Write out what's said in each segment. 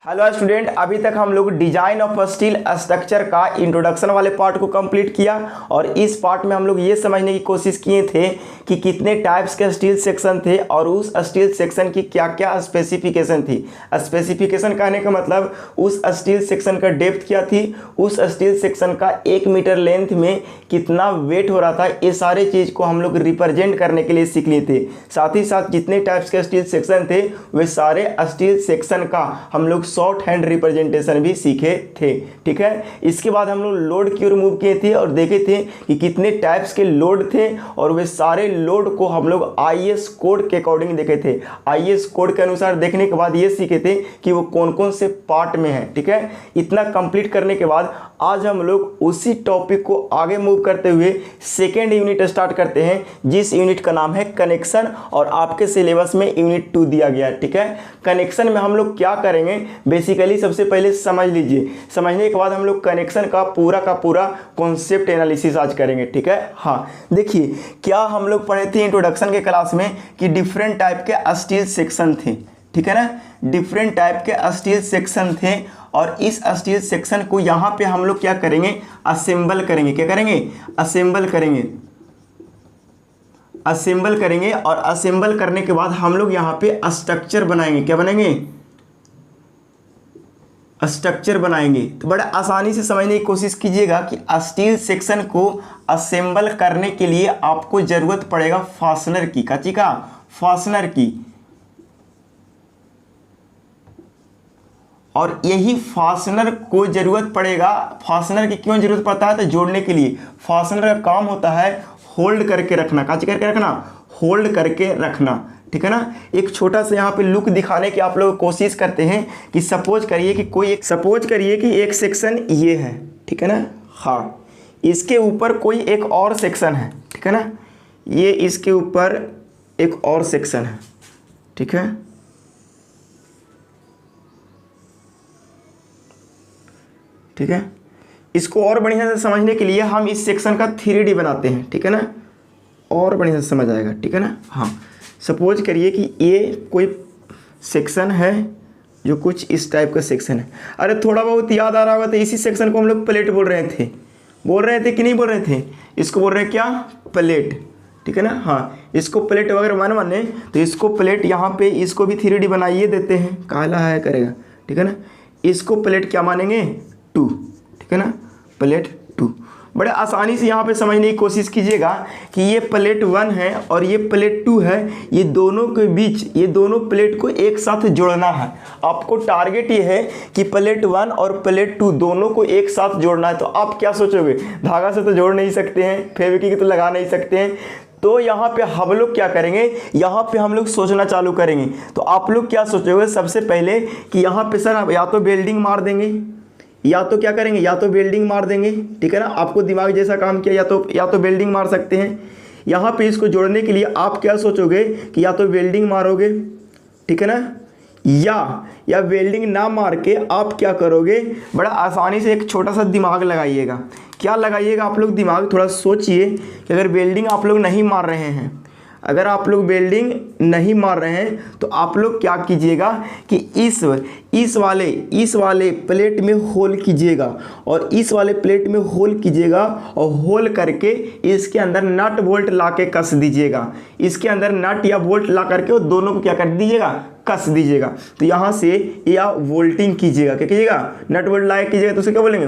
Hello student, अभी तक हम लोग डिजाइन ऑफ स्टील स्ट्रक्चर का इंट्रोडक्शन वाले पार्ट को कंप्लीट किया और इस पार्ट में हम लोग ये समझने की कोशिश किए थे कि कितने टाइप्स के स्टील सेक्शन थे और उस स्टील सेक्शन की क्या क्या स्पेसिफिकेशन थी। स्पेसिफिकेशन कहने का मतलब उस स्टील सेक्शन का डेप्थ क्या थी, उस स्टील सेक्शन का 1 मीटर लेंथ में कितना वेट हो रहा था, ये सारे चीज़ को हम लोग रिप्रेजेंट करने के लिए सीख लिए थे। साथ ही साथ जितने टाइप्स के स्टील सेक्शन थे वे सारे स्टील सेक्शन का हम लोग शॉर्ट हैंड रिप्रेजेंटेशन भी सीखे थे। ठीक है, इसके बाद हम लोग लोड की ओर मूव किए थे और देखे थे कि कितने टाइप्स के लोड थे और वे सारे लोड को हम लोग आईएस कोड के अकॉर्डिंग देखे थे। आईएस कोड के अनुसार देखने के बाद ये सीखे थे कि वो कौन कौन से पार्ट में है। ठीक है, इतना कंप्लीट करने के बाद आज हम लोग उसी टॉपिक को आगे मूव करते हुए सेकेंड यूनिट स्टार्ट करते हैं, जिस यूनिट का नाम है कनेक्शन और आपके सिलेबस में यूनिट 2 दिया गया है। ठीक है, कनेक्शन में हम लोग क्या करेंगे, बेसिकली सबसे पहले समझ लीजिए। समझने के बाद हम लोग कनेक्शन का पूरा कॉन्सेप्ट एनालिसिस आज करेंगे। ठीक है, हाँ देखिए, क्या हम लोग पढ़े थे इंट्रोडक्शन के क्लास में कि डिफरेंट टाइप के स्टील सेक्शन थे। ठीक है ना, डिफरेंट टाइप के स्टील सेक्शन थे और इस स्टील सेक्शन को यहाँ पे हम लोग क्या करेंगे, असेंबल करेंगे। क्या करेंगे, असेंबल करेंगे। असेंबल करेंगे और असेंबल करने के बाद हम लोग यहाँ पे स्ट्रक्चर बनाएंगे। क्या बनाएंगे, स्ट्रक्चर बनाएंगे। तो बड़ा आसानी से समझने की कोशिश कीजिएगा कि स्टील सेक्शन को असेंबल करने के लिए आपको जरूरत पड़ेगा फास्टनर की। काची का, फास्टनर की। और यही फास्टनर को जरूरत पड़ेगा। फास्टनर की क्यों जरूरत पड़ता है, तो जोड़ने के लिए। फास्टनर का काम होता है होल्ड करके रखना। काची करके रखना, होल्ड करके रखना। ठीक है ना, एक छोटा सा यहाँ पे लुक दिखाने की आप लोग कोशिश करते हैं कि सपोज करिए कि एक सेक्शन ये है। ठीक है ना, हाँ इसके ऊपर कोई एक और सेक्शन है। ठीक है ना, ये इसके ऊपर एक और सेक्शन है। ठीक है, ठीक है, इसको और बढ़िया से समझने के लिए हम इस सेक्शन का 3D बनाते हैं। ठीक है ना, और बढ़िया से समझ आएगा। ठीक है ना, हाँ सपोज करिए कि ये कोई सेक्शन है जो कुछ इस टाइप का सेक्शन है। अरे थोड़ा बहुत याद आ रहा होगा तो इसी सेक्शन को हम लोग प्लेट बोल रहे थे कि नहीं बोल रहे थे, इसको बोल रहे हैं क्या, प्लेट। ठीक है ना, हाँ इसको प्लेट वगैरह माने तो इसको प्लेट, यहाँ पे इसको भी 3D बनाइए देते हैं, काला है करेगा। ठीक है ना, इसको प्लेट क्या मानेंगे, 2। ठीक है ना, प्लेट 2। बड़े आसानी से यहाँ पे समझने की कोशिश कीजिएगा कि ये प्लेट 1 है और ये प्लेट 2 है। ये दोनों के बीच, ये दोनों प्लेट को एक साथ जोड़ना है। आपको टारगेट ये है कि प्लेट 1 और प्लेट 2 दोनों को एक साथ जोड़ना है। तो आप क्या सोचोगे, धागा से तो जोड़ नहीं सकते हैं, फेविक्विक तो लगा नहीं सकते हैं। तो यहाँ पे हम लोग क्या करेंगे, यहाँ पे हम लोग सोचना चालू करेंगे। तो आप लोग क्या सोचोगे सबसे पहले कि यहाँ पे सर या तो वेल्डिंग मार देंगे या तो क्या करेंगे, या तो वेल्डिंग मार देंगे। ठीक है ना, आपको दिमाग जैसा काम किया, या तो वेल्डिंग मार सकते हैं। यहाँ पे इसको जोड़ने के लिए आप क्या सोचोगे कि या तो वेल्डिंग मारोगे। ठीक है ना, या वेल्डिंग ना मार के आप क्या करोगे, बड़ा आसानी से एक छोटा सा दिमाग लगाइएगा। क्या लगाइएगा आप लोग, दिमाग थोड़ा सोचिए कि अगर वेल्डिंग आप लोग नहीं मार रहे हैं, अगर आप लोग वेल्डिंग नहीं मार रहे हैं तो आप लोग क्या कीजिएगा कि इस वाले प्लेट में होल कीजिएगा और इस वाले प्लेट में होल कीजिएगा और होल करके इसके अंदर नट बोल्ट ला के कस दीजिएगा। इसके अंदर नट या बोल्ट ला करके दोनों को क्या कर दीजिएगा, कस दीजिएगा। तो यहाँ से या वोल्टिंग कीजिएगा। क्या कीजिएगा, नट बोल्ट ला कीजिएगा तो उसे क्या बोलेंगे,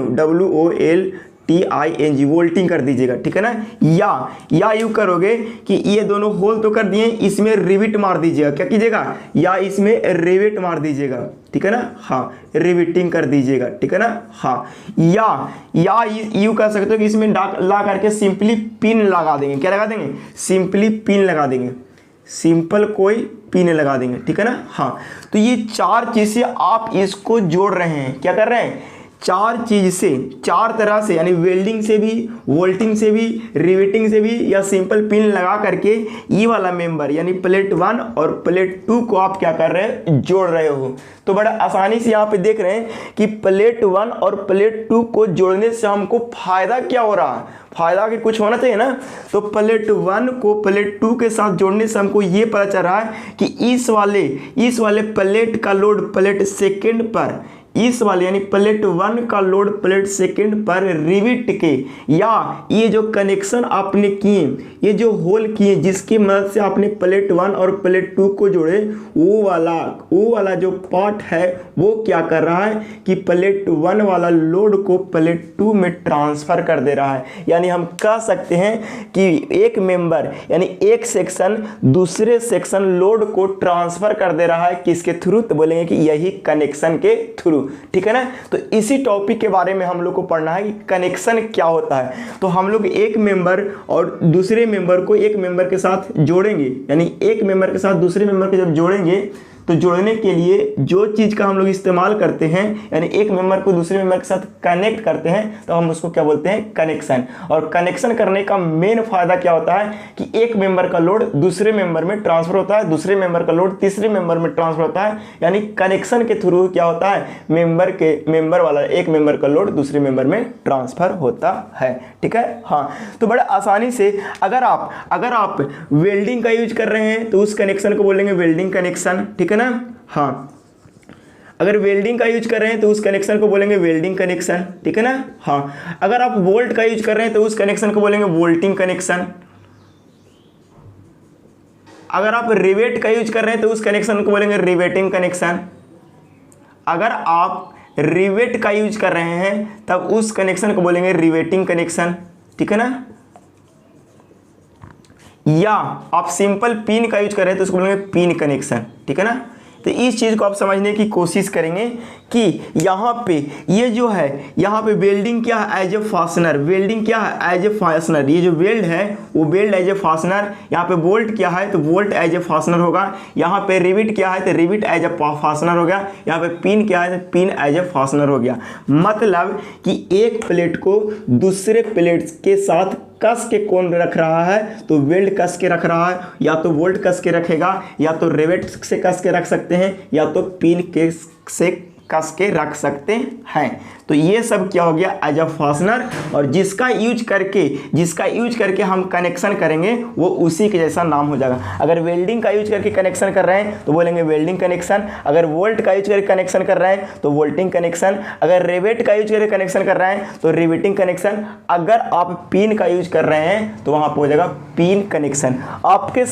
WOLTING, वोल्टिंग कर दीजिएगा। ठीक है ना, या यूँ करोगे कि ये दोनों होल तो कर दिए, इसमें रिविट मार दीजिएगा। क्या कीजिएगा, या इसमें रिविट मार दीजिएगा। ठीक है ना, हाँ रिविटिंग कर दीजिएगा। ठीक है ना, हाँ या यूँ कर सकते हो कि इसमें ला करके सिंपली पिन लगा देंगे। क्या लगा देंगे, सिंपली पिन लगा देंगे, सिंपल कोई पिन लगा देंगे। ठीक है ना, हाँ तो ये 4 चीज़ें आप इसको जोड़ रहे हैं। क्या कर रहे हैं, चार चीज से, चार तरह से, यानी वेल्डिंग से भी, वोल्टिंग से भी, रिवेटिंग से भी, या सिंपल पिन लगा करके ये वाला मेंबर यानी प्लेट 1 और प्लेट 2 को आप क्या कर रहे हैं, जोड़ रहे हो। तो बड़ा आसानी से यहाँ पे देख रहे हैं कि प्लेट 1 और प्लेट 2 को जोड़ने से हमको फायदा क्या हो रहा है, फायदा कि कुछ होना चाहिए ना। तो प्लेट 1 को प्लेट 2 के साथ जोड़ने से हमको ये पता चल रहा है कि इस वाले प्लेट का लोड प्लेट सेकंड पर, इस वाले यानी प्लेट 1 का लोड प्लेट सेकंड पर रिविट के, या ये जो कनेक्शन आपने किए, ये जो होल किए जिसकी मदद से आपने प्लेट 1 और प्लेट 2 को जोड़े, वो वाला जो पार्ट है वो क्या कर रहा है कि प्लेट 1 वाला लोड को प्लेट 2 में ट्रांसफर कर दे रहा है। यानी हम कह सकते हैं कि एक मेंबर यानी एक सेक्शन दूसरे सेक्शन लोड को ट्रांसफर कर दे रहा है, किसके थ्रू, तो बोलेंगे कि यही कनेक्शन के थ्रू। ठीक है ना। तो इसी टॉपिक के बारे में हम लोग को पढ़ना है कि कनेक्शन क्या होता है। तो हम लोग एक मेंबर और दूसरे मेंबर को एक मेंबर के साथ जोड़ेंगे, यानी एक मेंबर के साथ दूसरे मेंबर को जब जोड़ेंगे तो जोड़ने के लिए जो चीज़ का हम लोग इस्तेमाल करते हैं, यानी एक मेंबर को दूसरे मेंबर के साथ कनेक्ट करते हैं, तो हम उसको क्या बोलते हैं, कनेक्शन। और कनेक्शन करने का मेन फायदा क्या होता है कि एक मेंबर का लोड दूसरे मेंबर में ट्रांसफर होता है, दूसरे मेंबर का लोड तीसरे मेंबर में ट्रांसफर होता है। यानी कनेक्शन के थ्रू क्या होता है, मेंबर वाला एक मेंबर का लोड दूसरे मेंबर में ट्रांसफर होता है। ठीक है। हाँ, तो बड़ा आसानी से अगर आप वेल्डिंग का यूज कर रहे हैं तो उस कनेक्शन को बोलेंगे वेल्डिंग कनेक्शन। ठीक है ना। हाँ, अगर वेल्डिंग का यूज कर रहे हैं तो उस कनेक्शन को बोलेंगे वेल्डिंग कनेक्शन। ठीक है ना। हाँ, अगर आप वोल्ट का यूज कर रहे हैं तो उस कनेक्शन को बोलेंगे वोल्टिंग कनेक्शन। अगर आप रिवेट का यूज कर रहे हैं तो उस कनेक्शन को बोलेंगे रिवेटिंग कनेक्शन। अगर आप रिवेट का यूज कर रहे हैं तब उस कनेक्शन को बोलेंगे रिवेटिंग कनेक्शन। ठीक है ना। या आप सिंपल पिन का यूज कर रहे हैं तो उसको बोलेंगे पिन कनेक्शन। ठीक है ना। तो इस चीज़ को आप समझने की कोशिश करेंगे कि यहाँ पे ये जो है, यहाँ पे वेल्डिंग क्या है, एज ए फास्टनर। वेल्डिंग क्या है, एज ए फास्टनर। ये जो वेल्ड है वो वेल्ड एज ए फास्टनर। यहाँ पे बोल्ट क्या है तो बोल्ट एज ए फास्टनर होगा। यहाँ पे रिविट क्या है तो रिविट एज ए फास्टनर हो गया। यहाँ पे पिन क्या है तो पिन एज ए फास्टनर हो गया। मतलब कि एक प्लेट को दूसरे प्लेट के साथ कस के कौन रख रहा है, तो वेल्ड कस के रख रहा है, या तो वोल्ट कस के रखेगा, या तो रिवेट से कस के रख सकते हैं, या तो पिन के से कस के रख सकते हैं। तो ये सब क्या हो गया, एज अ फास्टनर। और जिसका यूज करके हम कनेक्शन करेंगे वो उसी के जैसा नाम हो जाएगा। अगर वेल्डिंग का यूज करके कनेक्शन कर रहे हैं तो बोलेंगे वेल्डिंग कनेक्शन। अगर वोल्ट का यूज करके कनेक्शन कर रहे हैं तो वोल्टिंग कनेक्शन। अगर रिवेट का यूज करके कनेक्शन कर रहे हैं तो रिवेटिंग कनेक्शन। अगर आप पिन का यूज कर रहे हैं तो वहाँ पर हो जाएगा पिन कनेक्शन। आपके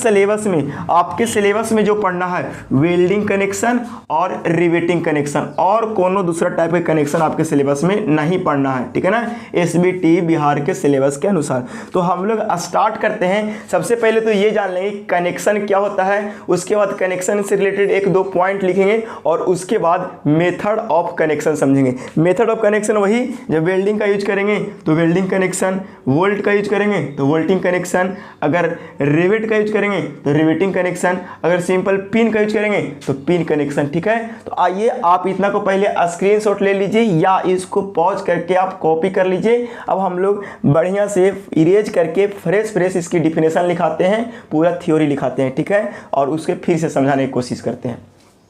सिलेबस में जो पढ़ना है वेल्डिंग कनेक्शन और रिवेटिंग कनेक्शन, और कोनो दूसरा टाइप के कनेक्शन आपके सिलेबस में नहीं पढ़ना है। ठीक है ना, एसबीटी बिहार के सिलेबस के अनुसार। तो हम लोग स्टार्ट करते हैं। सबसे पहले तो ये जान लेंगे कनेक्शन क्या होता है, उसके बाद कनेक्शन से रिलेटेड एक दो पॉइंट लिखेंगे, और उसके बाद मेथड ऑफ कनेक्शन समझेंगे। मेथड ऑफ कनेक्शन वही, जब वेल्डिंग का यूज करेंगे तो वेल्डिंग कनेक्शन, वोल्ट का यूज करेंगे तो वोल्टिंग कनेक्शन, अगर रिवेट का यूज करेंगे तो रिवेटिंग कनेक्शन, अगर सिंपल पिन का यूज करेंगे तो पिन कनेक्शन। ठीक है। तो आइए आप इतना को पहले स्क्रीनशॉट ले लीजिए या इसको पॉज करके आप कॉपी कर लीजिए। अब हम लोग बढ़िया से इरेज करके फ्रेश इसकी डिफिनेशन लिखाते हैं, पूरा थ्योरी लिखाते हैं। ठीक है। और उसके फिर से समझाने की कोशिश करते हैं।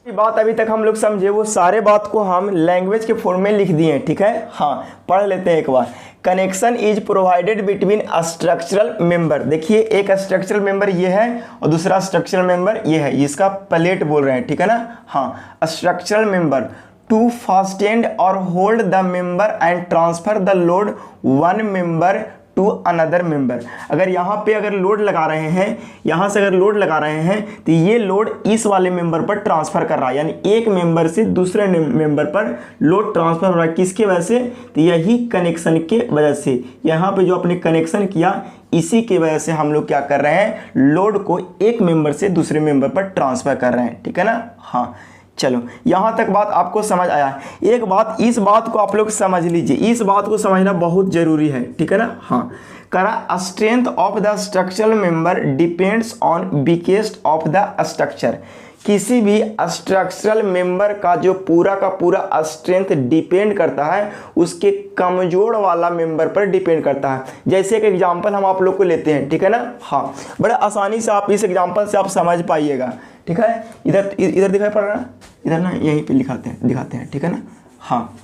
बात अभी तक हम लोग समझे वो सारे बात को हम लैंग्वेज के फॉर्म में लिख दिए हैं। ठीक है। हाँ, पढ़ लेते हैं एक बार। Connection is provided between structural member. देखिए, एक स्ट्रक्चरल मेंबर ये है और दूसरा स्ट्रक्चरल मेंबर ये है, इसका प्लेट बोल रहे हैं। ठीक है ना। हाँ, स्ट्रक्चरल मेंबर टू फास्टेन और hold the member and transfer the load one member to another member. अगर यहाँ पे अगर लोड लगा रहे हैं, यहाँ से अगर लोड लगा रहे हैं तो ये लोड इस वाले मेंबर पर ट्रांसफर कर रहा है, यानी एक मेंबर से दूसरे मेंबर पर लोड ट्रांसफर हो रहा है। किसके वजह से, तो यही कनेक्शन के वजह से। यहाँ पे जो आपने कनेक्शन किया इसी की वजह से हम लोग क्या कर रहे हैं, लोड को एक मेंबर से दूसरे मेंबर पर ट्रांसफर कर रहे हैं। ठीक है ना। हाँ, चलो यहाँ तक बात आपको समझ आया। एक बात, इस बात को आप लोग समझ लीजिए, इस बात को समझना बहुत जरूरी है। ठीक है ना। हाँ, करा strength of the structural member depends on weakest of the structure. किसी भी स्ट्रक्चरल मेंबर का जो पूरा का पूरा स्ट्रेंथ डिपेंड करता है उसके कमजोर वाला मेंबर पर डिपेंड करता है। जैसे एक एग्जांपल हम आप लोग को लेते हैं, ठीक है ना। हाँ, बड़े आसानी से आप इस एग्जांपल से आप समझ पाइएगा, ठीक है। इधर दिखाई पड़ रहा है, इधर ना यहीं पे दिखाते हैं, ठीक है ना। हाँ,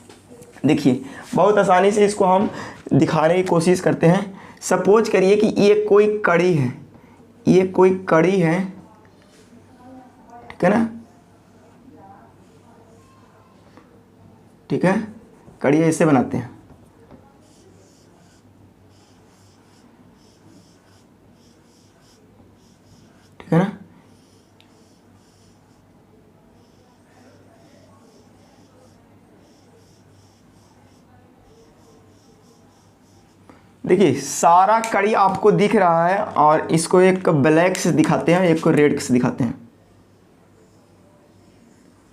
देखिए बहुत आसानी से इसको हम दिखाने की कोशिश करते हैं। सपोज करिए कि ये कोई कड़ी है, ये कोई कड़ी है, ठीक है ना, ठीक है। कड़ी ऐसे बनाते हैं, ठीक है ना। देखिए सारा कड़ी आपको दिख रहा है और इसको एक ब्लैक से दिखाते हैं, एक को रेड से दिखाते हैं।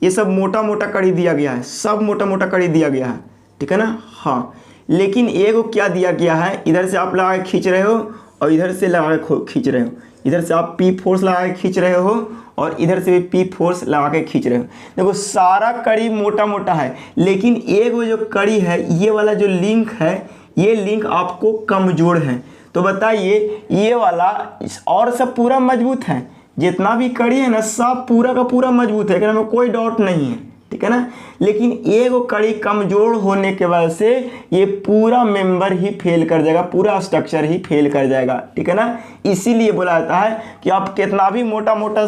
ये सब मोटा मोटा कड़ी दिया गया है, सब मोटा मोटा कड़ी दिया गया है, ठीक है ना। हाँ, लेकिन एगो क्या दिया गया है, इधर से आप लगा के खींच रहे हो और इधर से लगा के खींच रहे हो। इधर से आप पी फोर्स लगा के खींच रहे हो और इधर से भी पी फोर्स लगा के खींच रहे हो। देखो सारा कड़ी मोटा मोटा है, लेकिन एगो जो कड़ी है, ये वाला जो लिंक है, ये लिंक आपको कमजोर है। तो बताइए ये वाला और सब पूरा मजबूत है, जितना भी कड़ी है ना सब पूरा का पूरा मजबूत है, हमें कोई डाउट नहीं है, ठीक है ना। लेकिन एगो कड़ी कमजोर होने के वजह से ये पूरा मेंबर ही फेल कर जाएगा, पूरा स्ट्रक्चर ही फेल कर जाएगा, ठीक है ना। इसीलिए बोला जाता है कि आप कितना भी मोटा मोटा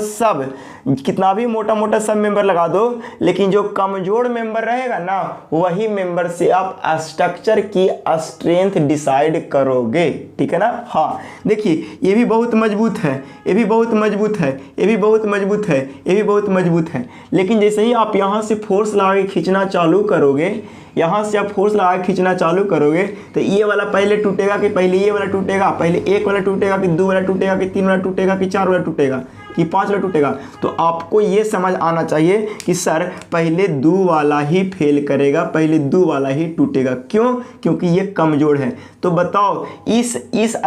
सब मेंबर लगा दो, लेकिन जो कमजोर मेंबर रहेगा ना वही मेंबर से आप स्ट्रक्चर की स्ट्रेंथ डिसाइड करोगे, ठीक है ना। हाँ, देखिए ये भी बहुत मजबूत है, ये भी बहुत मजबूत है, ये भी बहुत मजबूत है, ये भी बहुत मजबूत है। लेकिन जैसे ही आप यहाँ से फोर्स लगा के खींचना चालू करोगे, यहाँ से आप फोर्स लगा के खींचना चालू करोगे तो ये वाला पहले टूटेगा कि पहले ये वाला टूटेगा, पहले एक वाला टूटेगा कि दो वाला टूटेगा कि तीन वाला टूटेगा कि चार वाला टूटेगा कि पांच वाला टूटेगा। तो आपको ये समझ आना चाहिए कि सर पहले दो वाला ही फेल करेगा, पहले दो वाला ही टूटेगा। क्यों? क्योंकि ये कमजोर है। तो बताओ इस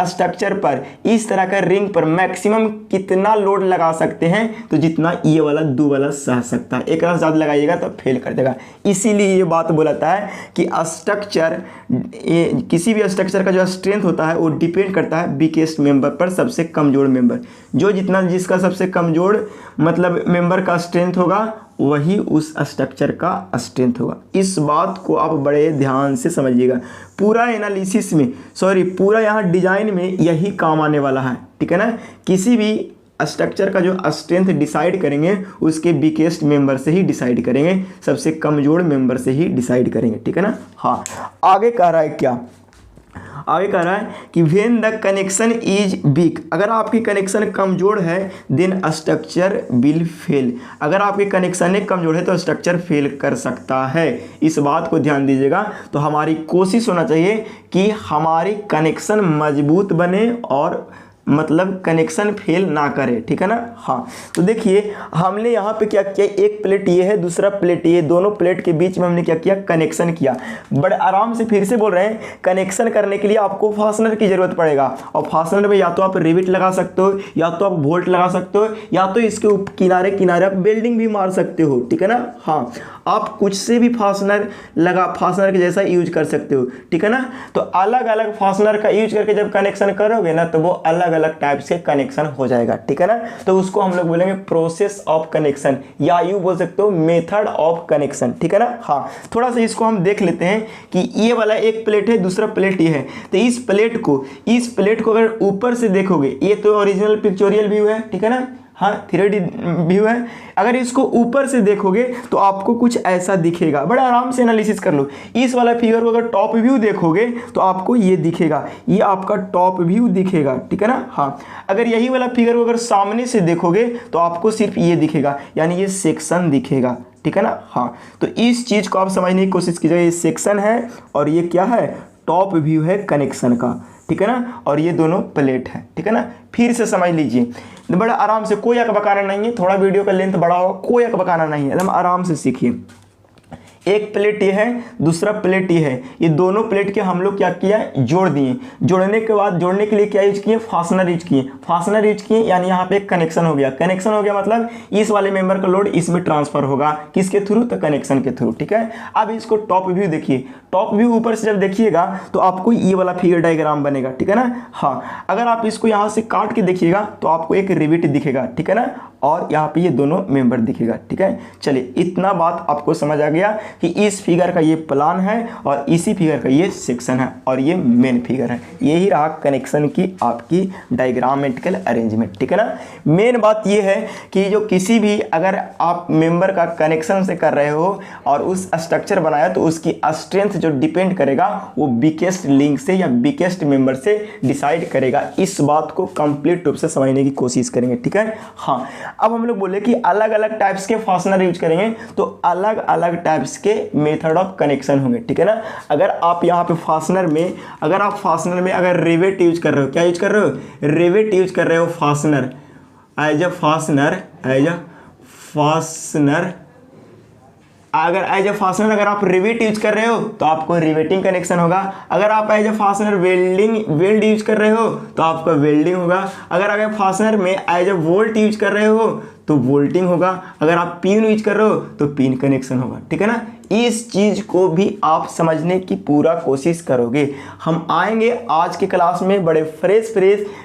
स्ट्रक्चर पर, इस तरह का रिंग पर मैक्सिमम कितना लोड लगा सकते हैं? तो जितना ये वाला दो वाला सह सकता है। एक से ज़्यादा लगाइएगा तो फेल कर देगा। इसीलिए ये बात बोलता है कि स्ट्रक्चर, किसी भी स्ट्रक्चर का जो स्ट्रेंथ होता है वो डिपेंड करता है वीकेस्ट मेंबर पर, सबसे कमजोर मेंबर। जो जिसका सबसे कमजोर मतलब मेंबर का स्ट्रेंथ होगा वही उस स्ट्रक्चर का स्ट्रेंथ होगा। इस बात को आप बड़े ध्यान से समझिएगा। पूरा एनालिसिस में, पूरा यहाँ डिजाइन में यही काम आने वाला है, ठीक है ना। किसी भी स्ट्रक्चर का जो स्ट्रेंथ डिसाइड करेंगे उसके वीकेस्ट मेंबर से ही डिसाइड करेंगे, सबसे कमजोर मेंबर से ही डिसाइड करेंगे, ठीक है ना। हाँ, आगे कह रहा है क्या? आगे कह रहा है कि when the connection is weak, अगर आपकी कनेक्शन कमजोर है देन स्ट्रक्चर विल फेल। अगर आपकी कनेक्शन कमजोर है तो स्ट्रक्चर फेल कर सकता है। इस बात को ध्यान दीजिएगा। तो हमारी कोशिश होना चाहिए कि हमारी कनेक्शन मजबूत बने और मतलब कनेक्शन फेल ना करे, ठीक है ना। हाँ, तो देखिए हमने यहाँ पे क्या किया, एक प्लेट ये है, दूसरा प्लेट ये, दोनों प्लेट के बीच में हमने क्या किया, कनेक्शन किया। बड़े आराम से फिर से बोल रहे हैं, कनेक्शन करने के लिए आपको फास्टनर की जरूरत पड़ेगा। और फास्टनर में या तो आप रिविट लगा सकते हो, या तो आप बोल्ट लगा सकते हो, या तो इसके किनारे किनारे आप वेल्डिंग भी मार सकते हो, ठीक है ना। हाँ, आप कुछ से भी फास्टनर के जैसा यूज कर सकते हो, ठीक है ना। तो अलग अलग फास्टनर का यूज करके जब कनेक्शन करोगे ना तो वो अलग अलग टाइप्स के कनेक्शन हो जाएगा, ठीक है ना। तो उसको हम लोग बोलेंगे प्रोसेस ऑफ कनेक्शन, या यूं बोल सकते हो मेथड ऑफ कनेक्शन, ठीक है ना। हाँ, थोड़ा सा इसको हम देख लेते हैं कि ये वाला एक प्लेट है, दूसरा प्लेट ये है। तो इस प्लेट को अगर ऊपर से देखोगे, ये तो ओरिजिनल पिक्चोरियल व्यू है, ठीक है ना। हाँ, 3D व्यू है। अगर इसको ऊपर से देखोगे तो आपको कुछ ऐसा दिखेगा। बड़ा आराम से एनालिसिस कर लो। इस वाला फिगर को अगर टॉप व्यू देखोगे तो आपको ये दिखेगा, ये आपका टॉप व्यू दिखेगा, ठीक है ना। हाँ, अगर यही वाला फिगर को अगर सामने से देखोगे तो आपको सिर्फ ये दिखेगा, यानी ये सेक्शन दिखेगा, ठीक है ना। हाँ, तो इस चीज़ को आप समझने की कोशिश कीजिएगा। ये सेक्शन है और ये क्या है, टॉप व्यू है कनेक्शन का, ठीक है ना। और ये दोनों प्लेट है, ठीक है ना। फिर से समझ लीजिए, बड़ा आराम से, कोई अकबकाना नहीं है। थोड़ा वीडियो का लेंथ बड़ा होगा, कोई अकबकाना नहीं है, एकदम आराम से सीखिए। एक प्लेट ये है, दूसरा प्लेट ये है, ये दोनों प्लेट के हम लोग क्या किया, जोड़ दिए। जोड़ने के बाद जोड़ने के लिए क्या यूज किए, फास्टनर यूज किए। फास्टनर यूज किए यानी यहाँ पे एक कनेक्शन हो गया। कनेक्शन हो गया मतलब इस वाले मेंबर का लोड इसमें ट्रांसफर होगा, किसके थ्रू, तो कनेक्शन के थ्रू। ठीक है, अब इसको टॉप व्यू देखिए। टॉप व्यू ऊपर से जब देखिएगा तो आपको ये वाला फिगर डायग्राम बनेगा। ठीक है ना। हाँ, अगर आप इसको यहाँ से काट के देखिएगा तो आपको एक रिविट दिखेगा। ठीक है ना, और यहाँ पे ये दोनों मेंबर दिखेगा। ठीक है, चलिए इतना बात आपको समझ आ गया कि इस फिगर का ये प्लान है और इसी फिगर का ये सेक्शन है और ये मेन फिगर है। यही रहा कनेक्शन की आपकी डायग्रामेटिकल अरेंजमेंट। ठीक है ना। मेन बात ये है कि जो किसी भी अगर आप मेंबर का कनेक्शन से कर रहे हो और उस स्ट्रक्चर बनाया तो उसकी स्ट्रेंथ जो डिपेंड करेगा वो वीकेस्ट लिंक से या वीकेस्ट मेंबर से डिसाइड करेगा। इस बात को कंप्लीट रूप से समझने की कोशिश करेंगे। ठीक है। हाँ, अब हम लोग बोले कि अलग अलग टाइप्स के फास्टनर यूज करेंगे तो अलग अलग टाइप्स के मेथड ऑफ कनेक्शन होंगे। ठीक है ना। अगर आप यहाँ पे फास्टनर में अगर रिवेट यूज कर रहे हो, क्या यूज कर रहे हो, रिवेट यूज कर रहे हो, फास्टनर एज अ फास्टनर अगर आप रिवेट यूज कर रहे हो तो आपको रिवेटिंग कनेक्शन होगा। अगर आप as a fastener weld use कर रहे हो तो आपका वेल्डिंग होगा। अगर फास्टनर में एज अ वोल्ट यूज कर रहे हो तो वोल्टिंग होगा। अगर आप पिन यूज कर रहे हो तो पिन कनेक्शन होगा। ठीक है ना। इस चीज को भी आप समझने की पूरा कोशिश करोगे। हम आएंगे आज के क्लास में बड़े फ्रेश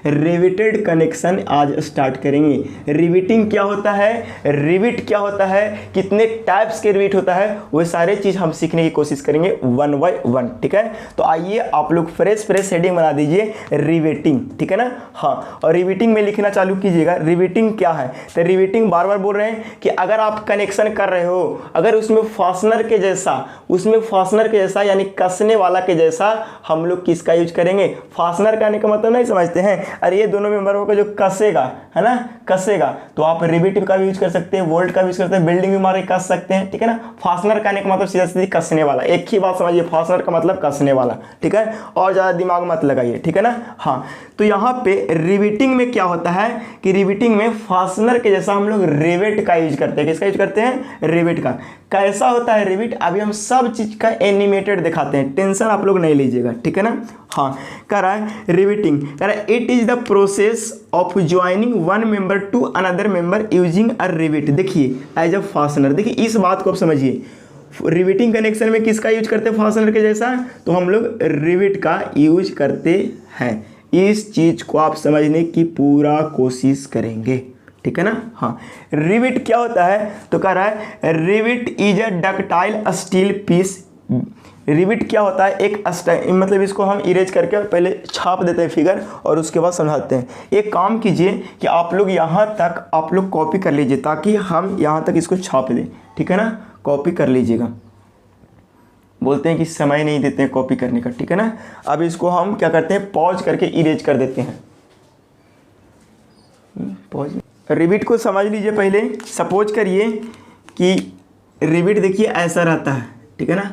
रिवेटेड कनेक्शन आज स्टार्ट करेंगे। रिवेटिंग क्या होता है, रिविट क्या होता है, कितने टाइप्स के रिविट होता है, वो सारे चीज हम सीखने की कोशिश करेंगे वन बाय वन। ठीक है, तो आइए आप लोग फ्रेश हेडिंग बना दीजिए रिवेटिंग। ठीक है ना। हाँ, और रिवेटिंग में लिखना चालू कीजिएगा रिवेटिंग क्या है। तो रिवेटिंग बार बार बोल रहे हैं कि अगर आप कनेक्शन कर रहे हो, अगर उसमें फास्टनर के जैसा यानी कसने वाला के जैसा हम लोग किसका यूज करेंगे, फास्टनर कहने का मतलब नहीं समझते हैं, अरे ये दोनों मेंबरों को जो कसेगा है ना, कसेगा, तो आप रिवेट का भी यूज कर सकते हैं, वोल्ट का भी यूज कर सकते हैं, बिल्डिंग भी मारे कस सकते हैं। ठीक है ना। फास्टनर कहने का मतलब सीधा सीधी कसने वाला, एक ही बात समझिए, फास्टनर का मतलब कसने वाला। ठीक है, और ज्यादा दिमाग मत लगाइए। ठीक है ना। हाँ, तो यहाँ पे रिवेटिंग में क्या होता है कि रिवेटिंग में फास्टनर के जैसा हम लोग रिवेट का यूज करते हैं। किसका यूज करते हैं, रिवेट का। कैसा होता है रिवेट, अभी हम सब चीज का एनिमेटेड दिखाते हैं, टेंशन आप लोग नहीं लीजिएगा। ठीक है ना। हाँ, कह रहा है रिवेटिंग, कह रहा है it is the process of joining one member to another member using a rivet. देखिए एज अ फास्टनर, देखिए इस बात को आप समझिए। रिवेटिंग कनेक्शन में किसका यूज करते हैं, फास्टनर के जैसा, तो हम लोग रिवेट का यूज करते हैं। इस चीज को आप समझने की पूरा कोशिश करेंगे। ठीक है ना। हाँ, रिवेट क्या होता है, तो कह रहा है rivet is a ductile steel piece. Rivet क्या होता है, एक मतलब इसको हम इरेज करके पहले छाप देते हैं फिगर और उसके बाद समझाते हैं। एक काम कीजिए कि आप लोग यहाँ तक आप लोग कॉपी कर लीजिए ताकि हम यहाँ तक इसको छाप दें। ठीक है ना, कॉपी कर लीजिएगा। बोलते हैं कि समय नहीं देते हैं कॉपी करने का। ठीक है ना। अब इसको हम क्या करते हैं, पॉज करके इरेज कर देते हैं। पॉज, रिवेट को समझ लीजिए पहले। सपोज करिए कि रिवेट देखिए ऐसा रहता है। ठीक है ना।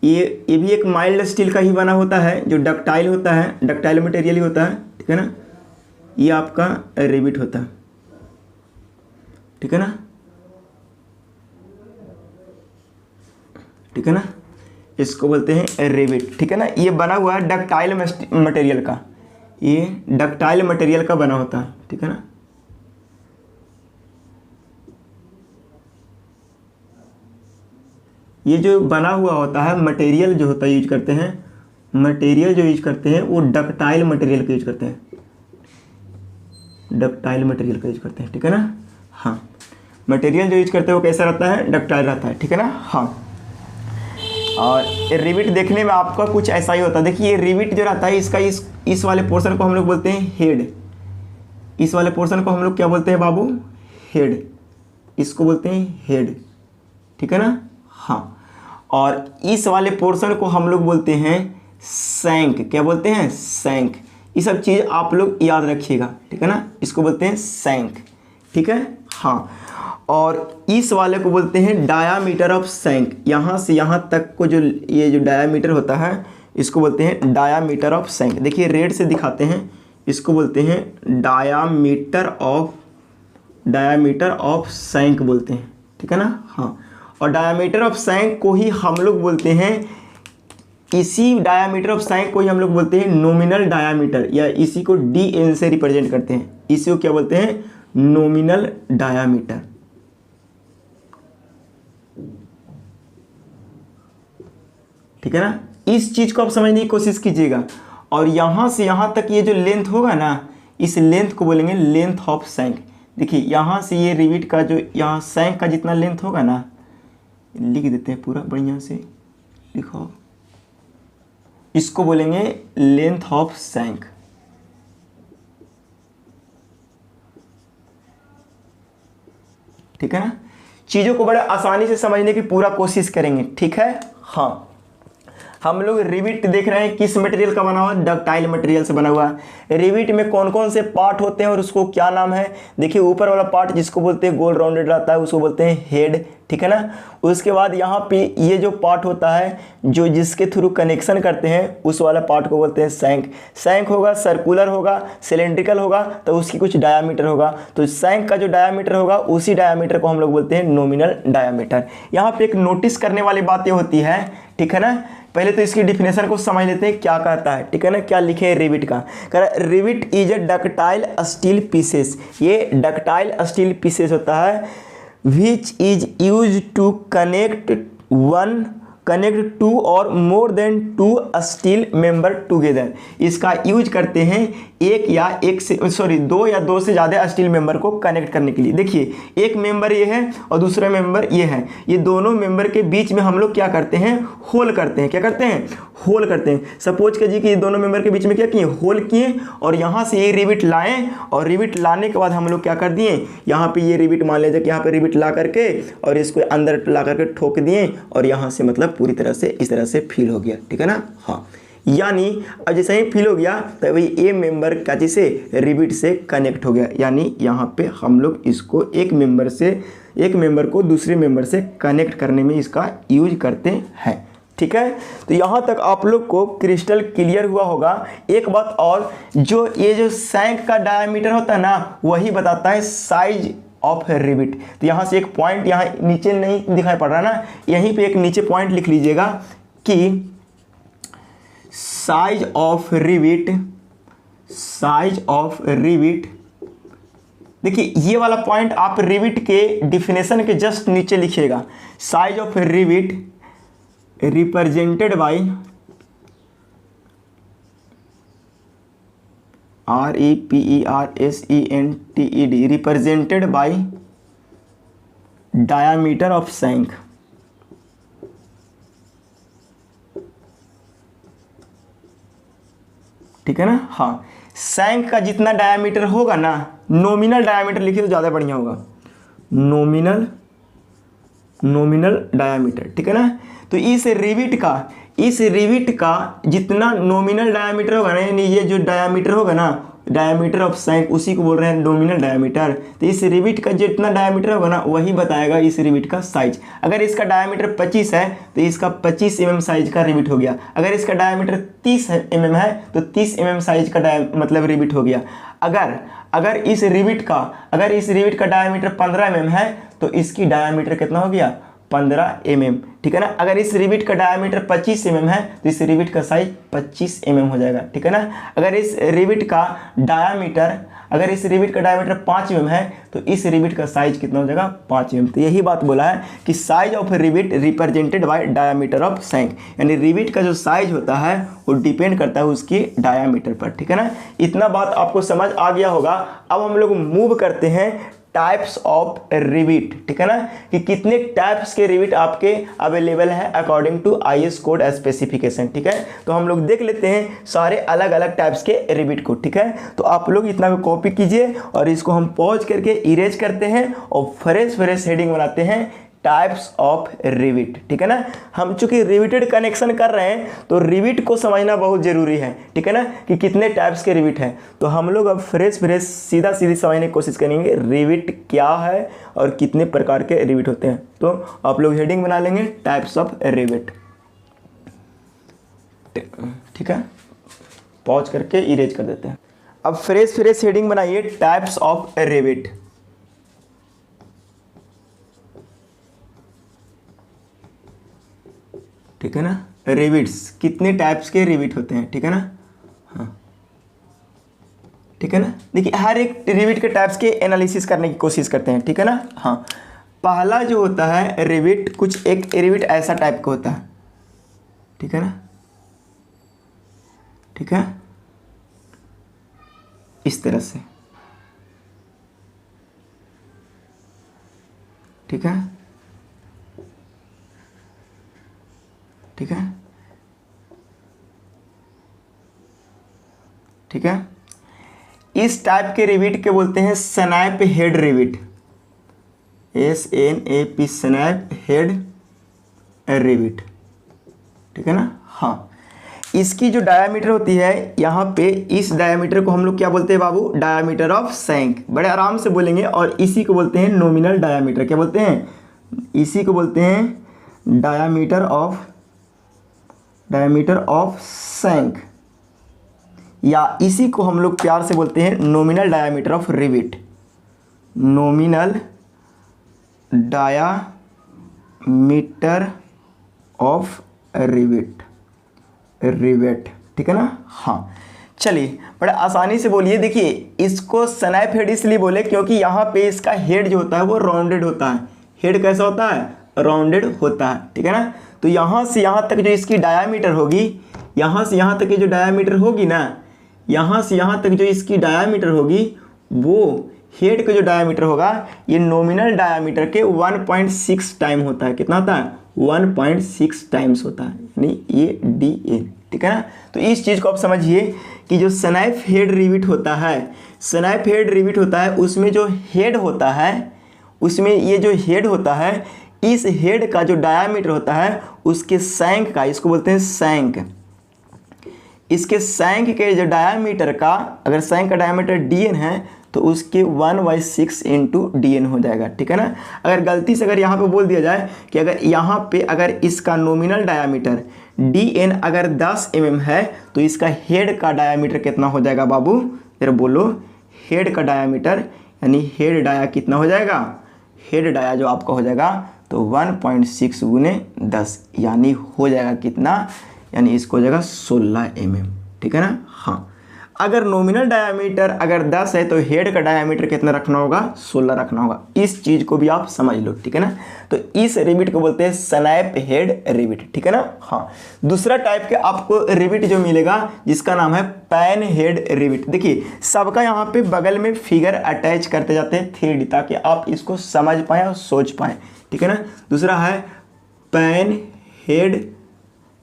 ये भी एक माइल्ड स्टील का ही बना होता है जो डक्टाइल होता है, डक्टाइल मटेरियल ही होता है। ठीक है ना। ये आपका रिवेट होता है। ठीक है ना। ठीक है ना, इसको बोलते हैं रिवेट। ठीक है ना। ये बना हुआ है डक्टाइल मटेरियल का, ये डक्टाइल मटेरियल का बना होता है। ठीक है ना। ये जो बना हुआ होता है मटेरियल जो होता है यूज करते हैं, मटेरियल जो यूज करते हैं वो डक्टाइल मटेरियल का यूज करते हैं, डक्टाइल मटेरियल का यूज करते हैं। ठीक है ना। हाँ, मटेरियल जो यूज करते हैं वो कैसा रहता है, डक्टाइल रहता है। ठीक है ना। हाँ, और रिवेट देखने में आपका कुछ ऐसा ही होता है। देखिए ये रिवेट जो रहता है इसका इस वाले पोर्शन को हम लोग बोलते हैं हेड। इस वाले पोर्शन को हम लोग क्या बोलते हैं बाबू, हेड। इसको बोलते हैं हेड। ठीक है ना। हाँ, और इस वाले पोर्शन को हम लोग बोलते हैं सैंक। क्या बोलते हैं, सैंक। ये सब चीज़ आप लोग याद रखिएगा। ठीक है ना, इसको बोलते हैं सैंक। ठीक है। हाँ, और इस वाले को बोलते हैं डायामीटर ऑफ सैंक। यहाँ से यहाँ तक को जो ये जो डायामीटर होता है इसको बोलते हैं डायामीटर ऑफ सैंक। देखिए रेड से दिखाते हैं, इसको बोलते हैं डायामीटर ऑफ सैंक बोलते हैं। ठीक है ना। हाँ, और डायामीटर ऑफ सैंक को ही हम लोग बोलते हैं, इसी डायामीटर ऑफ सैंक को ही हम लोग बोलते हैं नॉमिनल डायामीटर, या इसी को DN से रिप्रेजेंट करते हैं। इसी को क्या बोलते हैं? Nominal diameter. ठीक है ना, इस चीज को आप समझने की कोशिश कीजिएगा। और यहां से यहां तक ये जो लेंथ होगा ना, इस लेंथ को बोलेंगे लेंथ ऑफ सैंक। देखिए यहां से ये रिविट का जो यहाँ सैंक का जितना लेंथ होगा ना, लिख देते हैं पूरा बढ़िया से, लिखो, इसको बोलेंगे लेंथ ऑफ सैंक। ठीक है ना, चीजों को बड़े आसानी से समझने की पूरा कोशिश करेंगे। ठीक है, हाँ, हम लोग रिविट देख रहे हैं किस मटेरियल का बना हुआ है? डक्टाइल मटेरियल से बना हुआ है। रिविट में कौन कौन से पार्ट होते हैं और उसको क्या नाम है? देखिए ऊपर वाला पार्ट जिसको बोलते हैं गोल राउंडेड रहता है, उसको बोलते हैं हेड। ठीक है ना, उसके बाद यहाँ पे ये जो पार्ट होता है जो जिसके थ्रू कनेक्शन करते हैं, उस वाला पार्ट को बोलते हैं सैंक। सैंक होगा सर्कुलर होगा, सिलेंड्रिकल होगा, तो उसकी कुछ डायामीटर होगा। तो सैंक का जो डायामीटर होगा उसी डायामीटर को हम लोग बोलते हैं नॉमिनल डायामीटर। यहाँ पे एक नोटिस करने वाली बात ये होती है, ठीक है ना, पहले तो इसकी डिफिनेशन को समझ लेते हैं क्या कहता है। ठीक है ना, क्या लिखे है रिविट का? कह रहा है rivet is a ductile steel pieces. ये डक्टाइल स्टील पीसेस होता है which is used to connect two or more than two steel member together। इसका यूज करते हैं दो या दो से ज़्यादा स्टील मेंबर को कनेक्ट करने के लिए। देखिए एक मेंबर ये है और दूसरा मेंबर ये है, ये दोनों मेंबर के बीच में हम लोग क्या करते हैं? होल करते हैं। क्या करते हैं? होल करते हैं। सपोज कीजिए कि ये दोनों मेंबर के बीच में क्या किए? होल किए, और यहाँ से ये रिविट लाएं, और रिविट लाने के बाद हम लोग क्या कर दिए? यहाँ पे ये रिविट मान लीजिए कि यहाँ पे रिविट ला करके और इसको अंदर ला करके ठोक दिए, और यहाँ से मतलब पूरी तरह से इस तरह से फिल हो गया। ठीक है ना, हाँ, यानी अब जैसे ही फिल हो गया तो वही ए मेंबर का जिसे रिविट से कनेक्ट हो गया, यानी यहाँ पे हम लोग इसको एक मेंबर को दूसरे मेंबर से कनेक्ट करने में इसका यूज करते हैं। ठीक है, तो यहाँ तक आप लोग को क्रिस्टल क्लियर हुआ होगा। एक बात और, जो ये जो सैंक का डायमीटर होता है ना, वही बताता है साइज ऑफ रिविट। तो यहाँ से एक पॉइंट यहाँ नीचे नहीं दिखाई पड़ रहा ना, यहीं पे एक नीचे पॉइंट लिख लीजिएगा कि size of rivet, size of rivet. देखिए ये वाला पॉइंट आप रिविट के डिफिनेशन के जस्ट नीचे लिखिएगा। Size of rivet represented by REPERSENTED, represented by diameter of shank. ठीक है ना, हाँ, सैंक का जितना डायामीटर होगा ना, नॉमिनल डायामीटर लिखिए तो ज़्यादा बढ़िया होगा, नॉमिनल डायामीटर। ठीक है ना, तो इस रिविट का जितना नॉमिनल डायामीटर होगा ना, यानी ये जो डायामीटर होगा ना, डायामीटर ऑफ सैंक, उसी को बोल रहे हैं नॉमिनल डायामीटर। तो इस रिविट का जितना डायामीटर होगा ना, वही बताएगा इस रिविट का साइज। अगर इसका डायामीटर 25 है तो इसका 25 mm साइज का रिविट हो गया। अगर इसका डायामीटर 30 mm है तो 30 mm साइज का मतलब रिविट हो गया। अगर इस रिविट का डायामीटर 15 mm है तो इसकी डायामीटर कितना हो गया? 15 mm। ठीक है ना, अगर इस रिविट का डायमीटर 25 mm है तो इस रिविट का साइज 25 mm हो जाएगा। ठीक है ना, अगर इस रिविट का डायमीटर 5 mm है तो इस रिविट का साइज कितना हो जाएगा? 5 mm। तो यही बात बोला है कि size of rivet represented by diameter of shank, यानी रिविट का जो साइज होता है वो डिपेंड करता है उसकी डायमीटर पर। ठीक है ना, इतना बात आपको समझ आ गया होगा। अब हम लोग मूव करते हैं टाइप्स ऑफ रिविट। ठीक है ना, कि कितने टाइप्स के रिविट आपके अवेलेबल है according to IS code specification. ठीक है, तो हम लोग देख लेते हैं सारे अलग अलग टाइप्स के रिविट को। ठीक है, तो आप लोग इतना को कॉपी कीजिए और इसको हम पॉज करके इरेज करते हैं और फ्रेश हेडिंग बनाते हैं टाइप्स ऑफ रिविट। ठीक है ना, हम चूंकि रिविटेड कनेक्शन कर रहे हैं तो रिविट को समझना बहुत जरूरी है। ठीक है ना, कि कितने टाइप्स के रिविट हैं। तो हम लोग अब फ्रेश सीधी समझने की कोशिश करेंगे रिविट क्या है और कितने प्रकार के रिविट होते हैं। तो आप लोग हेडिंग बना लेंगे टाइप्स ऑफ रिविट। ठीक है, पॉज करके इरेज कर देते हैं। अब फ्रेश हेडिंग बनाइए टाइप्स ऑफ रिविट। ठीक है ना। रिविट्स, कितने टाइप्स के रिविट होते हैं, ठीक है ना। हाँ ठीक है ना। देखिए हर एक रिविट के टाइप्स के एनालिसिस करने की कोशिश करते हैं, ठीक है ना। हाँ पहला जो होता है रिविट, कुछ एक रिविट ऐसा टाइप का होता है, ठीक है ना, ठीक है, इस तरह से, ठीक है, ठीक है, ठीक है। इस टाइप के रिविट के बोलते हैं snap head rivet, SNAP, snap head rivet, ठीक है ना। हाँ इसकी जो डायामीटर होती है यहाँ पे, इस डायामीटर को हम लोग क्या बोलते हैं बाबू, डायामीटर ऑफ शंक, बड़े आराम से बोलेंगे। और इसी को बोलते हैं नॉमिनल डायामीटर, क्या बोलते हैं, इसी को बोलते हैं डायामीटर ऑफ शंक, या इसी को हम लोग प्यार से बोलते हैं nominal diameter of rivet, nominal diameter of rivet, ठीक है ना। हाँ चलिए बड़ा आसानी से बोलिए। देखिए इसको स्नैप हेड इसलिए बोले क्योंकि यहाँ पे इसका हेड जो होता है वो राउंडेड होता है। हेड कैसा होता है, राउंडेड होता है, ठीक है ना। तो यहाँ से यहाँ तक जो इसकी डायामीटर होगी, यहाँ से यहाँ तक की जो डायामीटर होगी ना, यहाँ से यहाँ तक जो इसकी डायामीटर होगी, वो हेड का जो डायामीटर होगा ये नॉमिनल डायामीटर के 1.6 टाइम होता है। कितना होता है, 1.6 टाइम्स होता है, यानी ये DN, ठीक है ना। तो इस चीज़ को आप समझिए कि जो स्नैप हेड रिविट होता है, स्नैप हेड रिविट होता है, उसमें जो हेड होता है, उसमें ये जो हेड होता है, इस हेड का जो डायामीटर होता है उसके शंक का, इसको बोलते हैं शंक, इसके शंक के जो डायामीटर का, अगर शंक का डायामीटर DN है तो उसके 1/6 इंटू DN हो जाएगा, ठीक है ना। अगर गलती से अगर यहाँ पे बोल दिया जाए कि अगर यहाँ पे अगर इसका नॉमिनल डायामीटर DN अगर 10 mm है तो इसका हेड का डायामीटर कितना हो जाएगा बाबू, जरा बोलो। हेड का डायामीटर यानी हेड डाया कितना हो जाएगा, हेड डाया जो आपका हो जाएगा तो 1.6 गुने 10, यानी हो जाएगा कितना, यानी इसको हो जाएगा 16 mm, ठीक है ना। हाँ अगर नॉमिनल डायामीटर अगर 10 है तो हेड का डायामीटर कितना रखना होगा, 16 रखना होगा। इस चीज़ को भी आप समझ लो, ठीक है ना। तो इस रिविट को बोलते हैं स्नैप हेड रिविट, ठीक है ना। हाँ दूसरा टाइप के आपको रिविट जो मिलेगा जिसका नाम है पैन हेड रिविट। देखिए सबका यहाँ पे बगल में फिगर अटैच करते जाते हैं 3D, ताकि आप इसको समझ पाएँ और सोच पाएँ, ठीक है ना। दूसरा है पैन हेड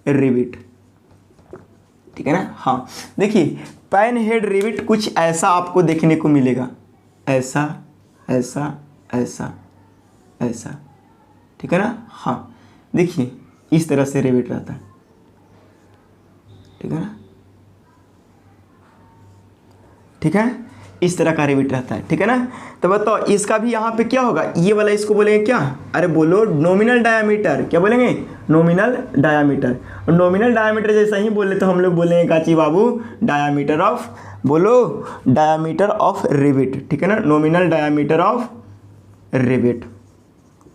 रिविट, ठीक है ना। हाँ देखिए पैन हेड रिविट कुछ ऐसा आपको देखने को मिलेगा, ऐसा ऐसा ऐसा ऐसा, ठीक है ना। हाँ देखिए इस तरह से रिविट रहता है, ठीक है ना, ठीक है, इस तरह का रिविट रहता है, ठीक है ना। तो बताओ इसका भी यहाँ पे क्या होगा, ये वाला इसको बोलेंगे क्या, अरे बोलो नॉमिनल डायामीटर, क्या बोलेंगे, नॉमिनल डायामीटर। और नॉमिनल डायामीटर जैसा ही बोले तो हम लोग बोलेंगे काची बाबू, डायामीटर ऑफ, बोलो डायामीटर ऑफ रिविट, ठीक है ना, नॉमिनल डायामीटर ऑफ रिविट,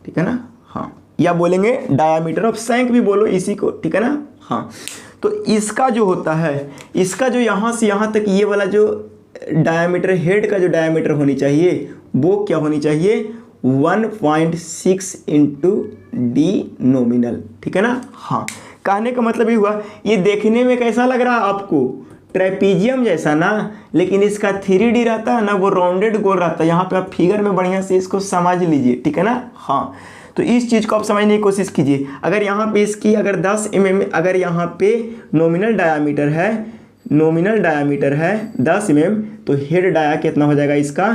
ठीक है ना। हाँ या बोलेंगे डायामीटर ऑफ शंक भी बोलो इसी को, ठीक है ना। हाँ तो इसका जो होता है, इसका जो यहाँ से यहाँ तक ये वाला जो डायामीटर, हेड का जो डायामीटर होनी चाहिए वो क्या होनी चाहिए, 1.6 इंटू D नॉमिनल, ठीक है ना। हाँ कहने का मतलब ये हुआ, ये देखने में कैसा लग रहा है आपको, ट्रेपीजियम जैसा ना, लेकिन इसका 3D रहता है ना, वो राउंडेड गोल रहता है। यहाँ पे आप फिगर में बढ़िया से इसको समझ लीजिए, ठीक है ना। हाँ तो इस चीज़ को आप समझने की कोशिश कीजिए। अगर यहाँ पे इसकी अगर 10 mm, अगर यहाँ पे नॉमिनल डायामीटर है, नॉमिनल डायामीटर है 10 mm, तो हेड डाया कितना हो जाएगा इसका,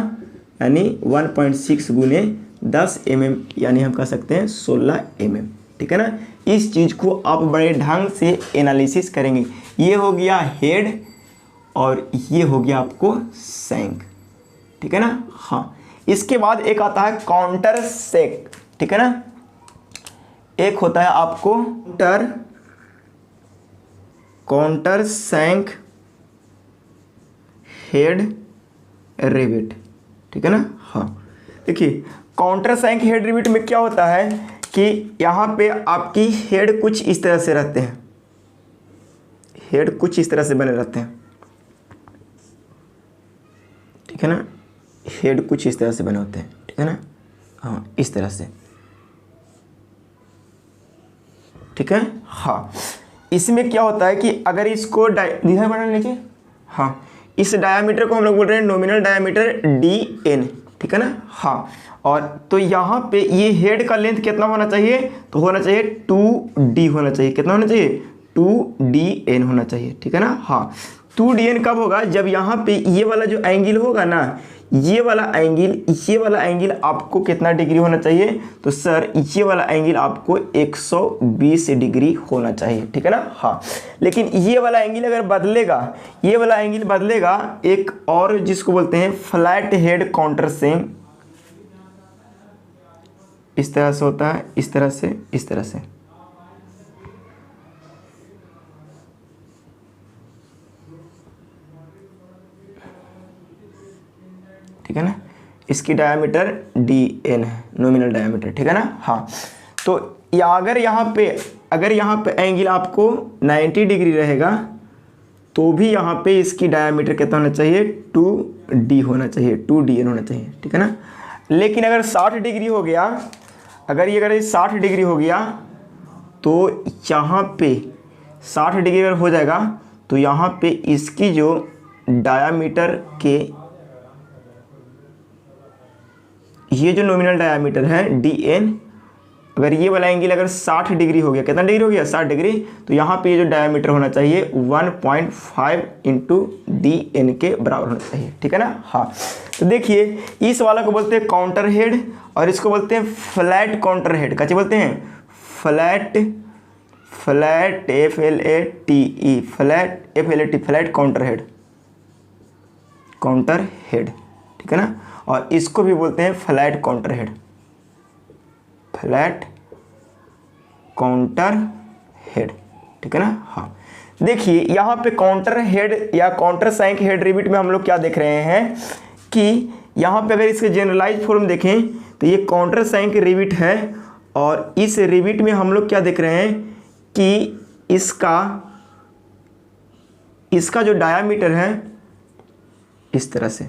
यानी 1.6 गुने 10 mm, यानी हम कह सकते हैं 16 mm, ठीक है ना। इस चीज़ को आप बड़े ढंग से एनालिसिस करेंगे। ये हो गया हेड और ये हो गया आपको शंक, ठीक है ना। हाँ इसके बाद एक आता है काउंटर सेक, ठीक है ना। एक होता है आपको काउंटर शंक हेड रिविट, ठीक है ना। हाँ देखिए काउंटर शंक हेड रिविट में क्या होता है, कि यहाँ पे आपकी हेड कुछ इस तरह से रहते हैं, हेड कुछ इस तरह से बने रहते हैं, ठीक है ना, हेड कुछ इस तरह से बने होते हैं, ठीक है ना, हाँ इस तरह से, ठीक है। हाँ इसमें क्या होता है कि अगर इसको दिखा बना नीचे, हाँ इस डायामीटर को हम लोग बोल रहे हैं नॉमिनल डायामीटर DN, ठीक है ना। हाँ और तो यहाँ पे ये हेड का लेंथ कितना होना चाहिए, तो होना चाहिए 2D होना चाहिए, कितना होना चाहिए 2DN होना चाहिए, ठीक है ना। हाँ 2DN कब होगा, जब यहाँ पे ये वाला जो एंगल होगा ना, ये वाला एंगल आपको कितना डिग्री होना चाहिए, तो सर ये वाला एंगल आपको 120 डिग्री होना चाहिए, ठीक है ना। हाँ लेकिन ये वाला एंगल अगर बदलेगा, ये वाला एंगल बदलेगा एक और जिसको बोलते हैं फ्लैट हेड काउंटर सेंक, इस तरह से होता है, इस तरह से, इस तरह से, ठीक है ना। इसकी डायमीटर DN है, नॉमिनल डायमीटर, ठीक है ना। हाँ तो अगर यहाँ पे एंगल आपको 90 डिग्री रहेगा तो भी यहाँ पे इसकी डायमीटर कितना होना चाहिए 2D होना चाहिए, 2DN होना चाहिए, ठीक है ना। लेकिन अगर 60 डिग्री हो गया, अगर 60 डिग्री हो गया तो यहाँ पे 60 डिग्री अगर हो जाएगा तो यहाँ पे इसकी जो डायामीटर के, ये जो नॉमिनल डायामीटर है DN, अगर ये वाला एंगल अगर 60 डिग्री हो गया, कितना डिग्री हो गया 60 डिग्री, तो यहाँ पे ये जो डायामीटर होना चाहिए 1.5 इंटू DN के बराबर होना चाहिए, ठीक है ना। हाँ तो देखिए इस वाला को बोलते हैं काउंटर हेड और इसको बोलते हैं फ्लैट काउंटर हेड, क्या बोलते हैं flat FLATE, flat counter head, ठीक है ना। और इसको भी बोलते हैं flat counter head, flat counter head, ठीक है ना। हाँ देखिए यहाँ पे काउंटर हेड या काउंटर सैंक हेड रिविट में हम लोग क्या देख रहे हैं कि यहाँ पे अगर इसके जनरलाइज फॉर्म देखें तो ये काउंटर सैंक रिविट है और इस रिविट में हम लोग क्या देख रहे हैं कि इसका जो डायामीटर है इस तरह से,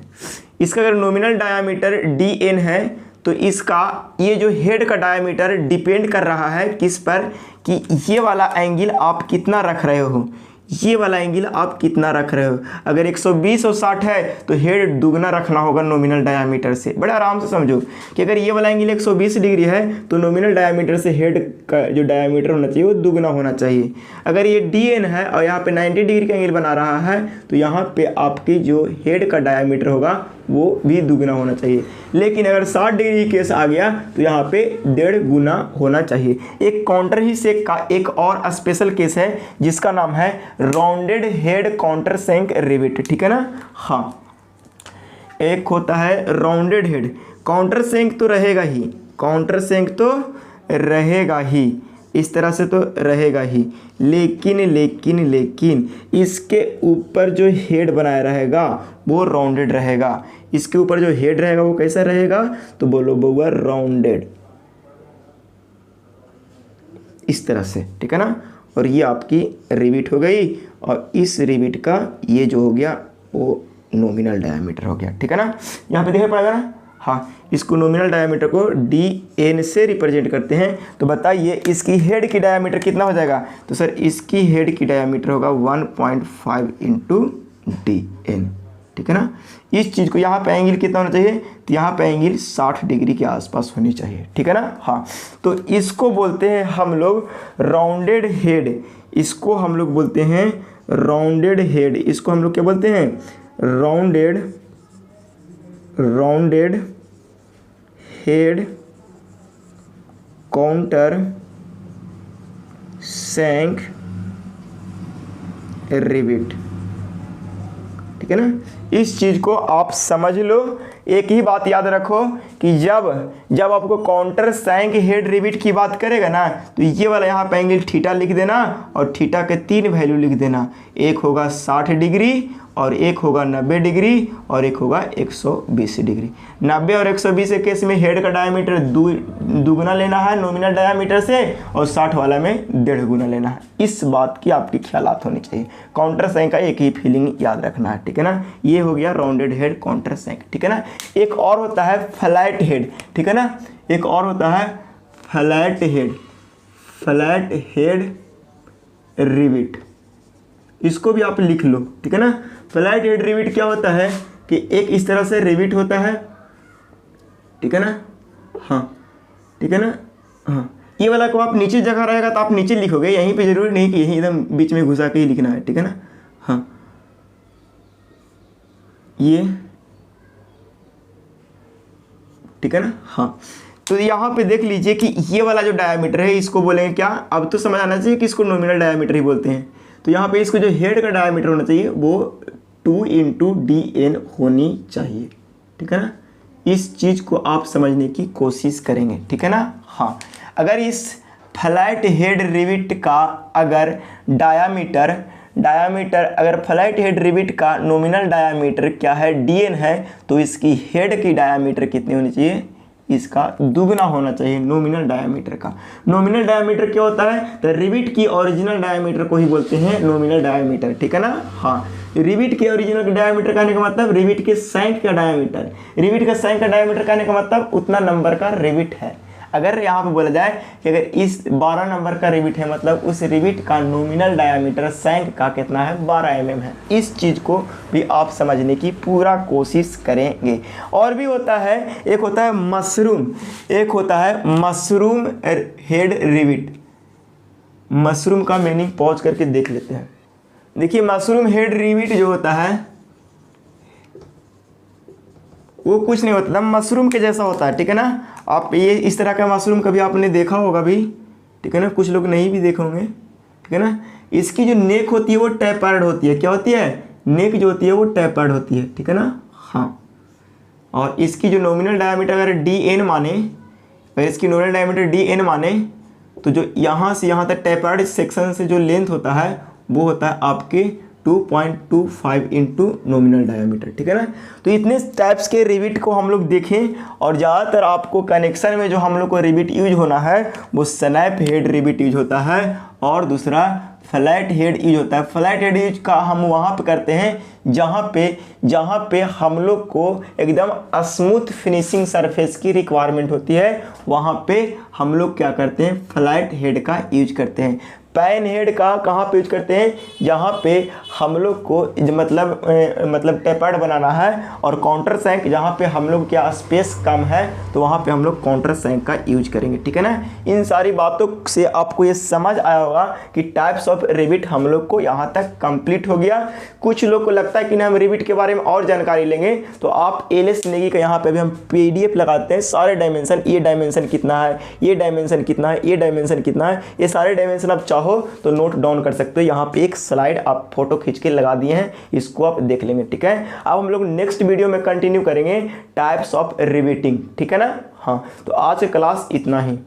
इसका अगर नॉमिनल डायामीटर DN है तो इसका ये जो हेड का डायामीटर डिपेंड कर रहा है किस पर, कि ये वाला एंगल आप कितना रख रहे हो, ये वाला एंगल आप कितना रख रहे हो। अगर 120 और 60 है तो हेड दुगना रखना होगा नॉमिनल डायामीटर से। बड़े आराम से समझो कि अगर ये वाला एंगल 120 डिग्री है तो नॉमिनल डायामीटर से हेड का जो डायामीटर होना चाहिए वो दुगना होना चाहिए। अगर ये DN है और यहाँ पे 90 डिग्री का एंगल बना रहा है तो यहाँ पे आपकी जो हेड का डायामीटर होगा वो भी दुगना होना चाहिए। लेकिन अगर 60 डिग्री केस आ गया तो यहाँ पे 1.5 गुना होना चाहिए। एक काउंटर ही सेक का एक और स्पेशल केस है जिसका नाम है राउंडेड हेड काउंटर सेंक रिविट, ठीक है ना। हाँ एक होता है राउंडेड हेड, काउंटर सेंक तो रहेगा ही, काउंटर सेंक तो रहेगा ही, इस तरह से तो रहेगा ही, लेकिन इसके ऊपर जो हेड बनाया रहेगा वो राउंडेड रहेगा। इसके ऊपर जो हेड रहेगा वो कैसा रहेगा, तो बोलो बउआ राउंडेड, इस तरह से, ठीक है ना। और ये आपकी रिविट हो गई और इस रिविट का ये जो हो गया वो नॉमिनल डायामीटर हो गया, ठीक है ना। यहाँ पे देखना पड़ेगा ना। हाँ इसको नॉमिनल डायामीटर को DN से रिप्रेजेंट करते हैं। तो बताइए इसकी हेड की डायामीटर कितना हो जाएगा, तो सर इसकी हेड की डायामीटर होगा 1.5 इंटू DN, ठीक है ना। इस चीज़ को यहाँ पे एंगल कितना होना चाहिए, तो यहाँ पे एंगल 60 डिग्री के आसपास होनी चाहिए, ठीक है ना। हाँ तो इसको बोलते हैं हम लोग राउंडेड हेड, इसको हम लोग बोलते हैं राउंडेड हेड, इसको हम लोग क्या बोलते हैं राउंडेड हेड काउंटर सैंक रिविट, ठीक है ना। इस चीज़ को आप समझ लो। एक ही बात याद रखो कि जब आपको काउंटर सैंक हेड रिविट की बात करेगा ना तो ये वाला यहाँ पे एंगल थीटा लिख देना और थीटा के 3 वैल्यू लिख देना। एक होगा 60 डिग्री और एक होगा 90 डिग्री और एक होगा 120 डिग्री। 90 और 120 के केस में हेड का डायमीटर दुगुना लेना है नॉमिनल डायमीटर से, और 60 वाला में 1.5 गुना लेना है। इस बात की आपकी ख्यालात होनी चाहिए। काउंटर सैंक का एक ही फीलिंग याद रखना है, ठीक है ना। ये हो गया राउंडेड हेड काउंटर सैंक, ठीक है ना। एक और होता है फ्लैट हेड, ठीक है ना। एक और होता है फ्लैट हेड रिविट, इसको भी आप लिख लो, ठीक है ना। फ्लैट हेड रिविट क्या होता है कि एक इस तरह से रिविट होता है, ठीक है ना। हाँ, ठीक है ना। हाँ, ये वाला को आप नीचे जगह रहेगा तो आप नीचे लिखोगे, यहीं पे जरूरी नहीं कि यहीं एकदम बीच में घुसा के ही लिखना है, ठीक है ना। हाँ, ये ठीक है ना। हाँ, तो यहाँ पे देख लीजिए कि ये वाला जो डायमीटर है इसको बोलेंगे क्या, अब तो समझ आना चाहिए कि इसको नॉमिनल डायमीटर ही बोलते हैं। तो यहाँ पे इसको जो हेड का डायमीटर होना चाहिए वो 2 × dn होनी चाहिए, ठीक है ना। इस चीज़ को आप समझने की कोशिश करेंगे, ठीक है ना। हाँ, अगर इस फ्लैट हेड रिविट का अगर डायामीटर अगर फ्लैट हेड रिविट का नॉमिनल डायामीटर क्या है, dn है, तो इसकी हेड की डायामीटर कितनी होनी चाहिए, इसका दुगना होना चाहिए नॉमिनल डायमीटर का। नॉमिनल डायमीटर क्या होता है, तो रिविट की ओरिजिनल डायमीटर को ही बोलते हैं नॉमिनल डायमीटर, ठीक है ना। हाँ, रिविट के ओरिजिनल डायमीटर कहने का मतलब रिविट के सैंक का डायमीटर, रिविट का सैंक का डायमीटर कहने का मतलब उतना नंबर का रिविट है। अगर यहाँ पे बोला जाए कि अगर इस 12 नंबर का रिविट है, मतलब उस रिविट का नॉमिनल डायमीटर सैंक का कितना है, 12 mm है। इस चीज़ को भी आप समझने की पूरा कोशिश करेंगे। और भी होता है, एक होता है मशरूम हेड रिविट। मशरूम का मीनिंग पॉज करके देख लेते हैं। देखिए, मशरूम हेड रिविट जो होता है वो कुछ नहीं होता, मशरूम के जैसा होता है, ठीक है ना। आप ये इस तरह का मशरूम कभी आपने देखा होगा भी, ठीक है ना, कुछ लोग नहीं भी देखे होंगे, ठीक है ना। इसकी जो नेक होती है वो टैपर्ड होती है। क्या होती है, नेक जो होती है वो टैपर्ड होती है, ठीक है ना। हाँ, और इसकी जो नॉमिनल डायमीटर अगर dn माने, अगर इसकी नॉमिनल डायमीटर dn माने, तो जो यहाँ से यहाँ तक टैपर्ड सेक्शन से जो लेंथ होता है वो होता है आपके 2.25 इंटू नॉमिनल डायमीटर, ठीक है ना। तो इतने टाइप्स के रिविट को हम लोग देखें, और ज़्यादातर आपको कनेक्शन में जो हम लोग को रिविट यूज होना है वो स्नैप हेड रिविट यूज होता है, और दूसरा फ्लैट हेड यूज होता है। फ्लैट हेड यूज का हम वहाँ पे करते हैं जहाँ पे हम लोग को एकदम स्मूथ फिनिशिंग सरफेस की रिक्वायरमेंट होती है, वहाँ पे हम लोग क्या करते हैं, फ्लैट हेड का यूज करते हैं। पैन हेड का कहाँ पे यूज करते हैं, जहाँ पे हम लोग को मतलब टेपर्ड बनाना है, और काउंटर सैंक जहाँ पे हम लोग क्या स्पेस कम है तो वहाँ पे हम लोग काउंटर सैंक का यूज करेंगे, ठीक है ना। इन सारी बातों से आपको ये समझ आया होगा कि टाइप्स ऑफ रिविट हम लोग को यहाँ तक कंप्लीट हो गया। कुछ लोग को लगता है कि ना हम रिविट के बारे में और जानकारी लेंगे, तो आप एलएस नेगी का यहाँ पे भी हम पीडीएफ लगाते हैं, सारे डायमेंशन, ये डायमेंशन कितना है, ये डायमेंशन कितना है, ये डायमेंशन कितना है, ये सारे डायमेंशन आप चाहो तो नोट डाउन कर सकते हो। यहाँ पे एक स्लाइड आप फोटो खींच के लगा दिए हैं, इसको आप देख लेंगे, ठीक है। अब हम लोग नेक्स्ट वीडियो में कंटिन्यू करेंगे टाइप्स ऑफ रिविटिंग, ठीक है ना। हाँ, तो आज की क्लास इतना ही।